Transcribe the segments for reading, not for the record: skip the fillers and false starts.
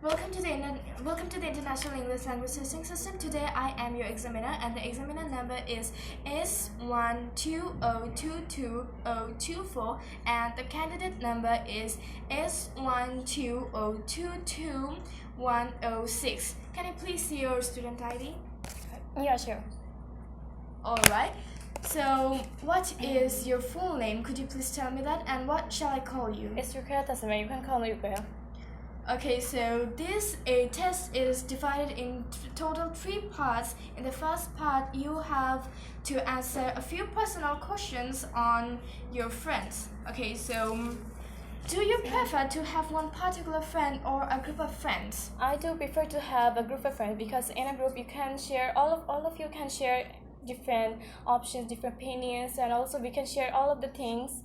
Welcome to the International English Language Teaching System. Today I am your examiner, and the examiner number is S1202224, and the candidate number is S120222106. Can I please see your student ID? Yeah, sure. Alright. So, what is your full name? Could you please tell me that? And what shall I call you? It's Rukia Tasman. You can call me Rukia. Okay, so this test is divided in total 3 parts. In the first part, you have to answer a few personal questions on your friends. Okay, so do you prefer to have one particular friend or a group of friends? I do prefer to have a group of friends because in a group you can share all of you can share different options, different opinions, and also we can share all of the things.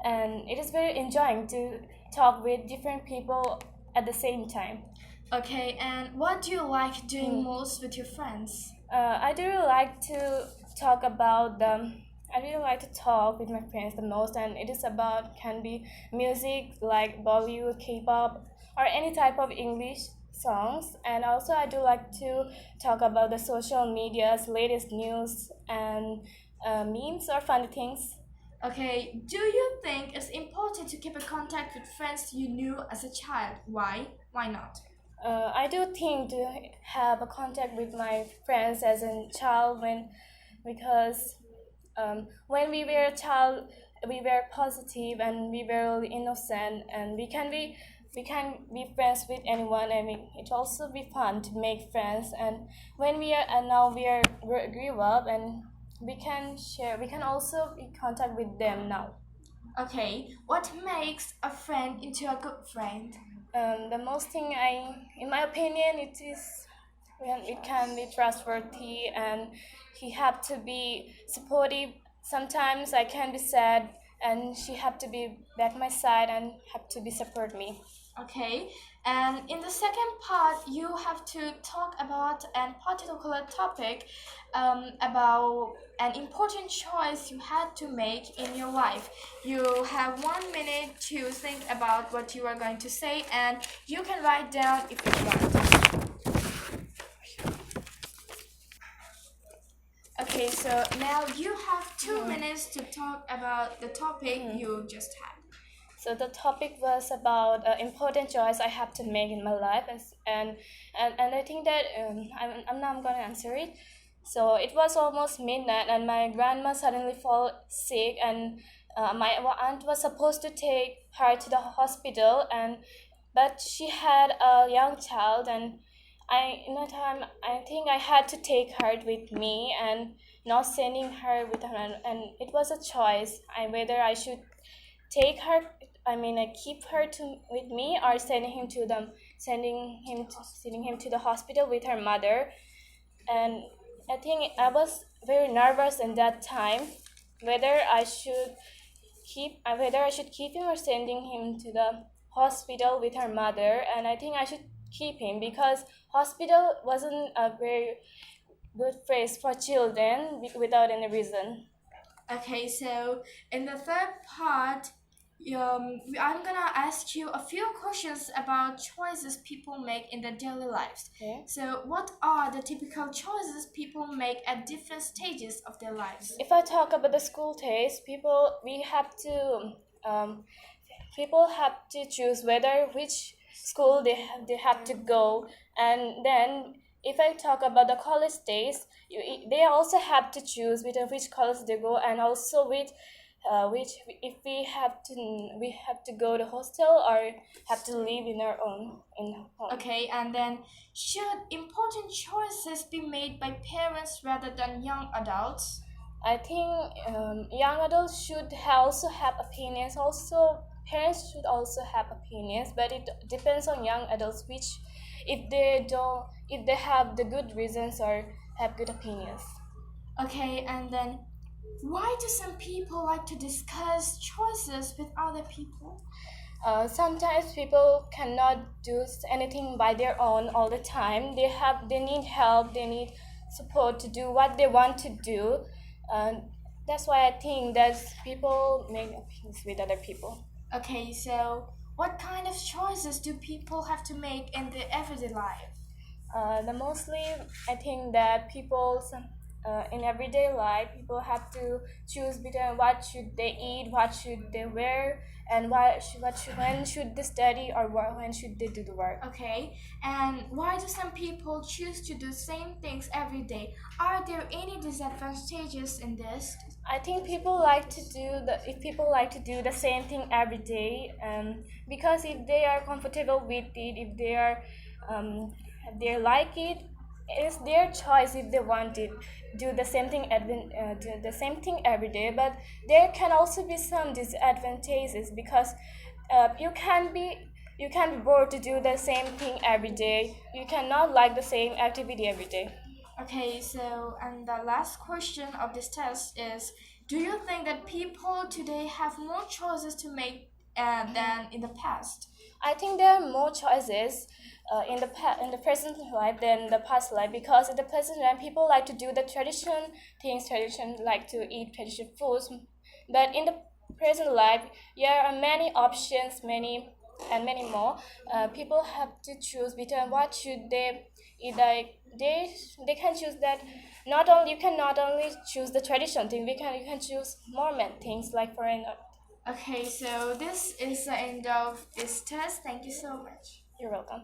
And it is very enjoying to talk with different people at the same time. Okay, and what do you like doing most with your friends? I do really like to talk about I really like to talk with my friends the most, and it is about can be music like Bollywood, K-pop, or any type of English songs. And also I do like to talk about the social media's latest news and memes or funny things. Okay, do you think it's important to keep in contact with friends you knew as a child? Why? Why not? I do think to have a contact with my friends as a child because when we were a child we were positive and we were really innocent, and we can be friends with anyone. I mean, it also be fun to make friends. And when we are and now we grew up, and we can also be in contact with them now. Okay, what makes a friend into a good friend? The most thing in my opinion, it is when it can be trustworthy, and he have to be supportive. Sometimes I can be sad, and she have to be at my side and have to be support me. Okay, and in the second part, you have to talk about a particular topic, about an important choice you had to make in your life. You have 1 minute to think about what you are going to say, and you can write down if you want. Okay, so now you have 2 minutes to talk about the topic you just had. So the topic was about important choice I have to make in my life, and I think that I'm going to answer it. So it was almost midnight, and my grandma suddenly fell sick, and my aunt was supposed to take her to the hospital, but she had a young child, and in that time I think I had to take her with me and not sending her with her, and it was a choice whether I should take her. I mean, I keep her with me or sending him to the hospital with her mother. And I think I was very nervous in that time whether I should keep him or sending him to the hospital with her mother. And I think I should keep him because hospital wasn't a very good place for children without any reason. Okay, so in the third part, I'm gonna ask you a few questions about choices people make in their daily lives. Okay. So, what are the typical choices people make at different stages of their lives? If I talk about the school days, people have to choose which school they have to go. And then if I talk about the college days, they also have to choose which college they go, and also which if we have to go to hostel or have to live in our own home. Okay, and then should important choices be made by parents rather than young adults? I think young adults should also have opinions. Also, parents should also have opinions, but it depends on young adults if they have the good reasons or have good opinions. Okay, and then why do some people like to discuss choices with other people? Sometimes people cannot do anything by their own all the time. They need help. They need support to do what they want to do. That's why I think that people make opinions with other people. Okay, so What kind of choices do people have to make in their everyday life? The mostly I think that in everyday life people have to choose between what should they eat, what should they wear, and when should they study or when should they do the work. Okay, and why do some people choose to do same things every day? Are there any disadvantages in this? I think people like to if people like to do the same thing every day, because if they are comfortable with it, if they like it, it's their choice if they want it. Do the same thing do the same thing every day, but there can also be some disadvantages because you can be bored to do the same thing every day. You cannot like the same activity every day. Okay, so and the last question of this test is: do you think that people today have more choices to make than in the past? I think there are more choices in the present life than the past life, because in the present life people like to do the tradition like to eat traditional foods, but in the present life there are many options, many more. People have to choose between what should they eat. Like they can choose that. Not only you can not only choose the traditional thing. You can choose more many things like for an. Okay, so this is the end of this test. Thank you so much. You're welcome.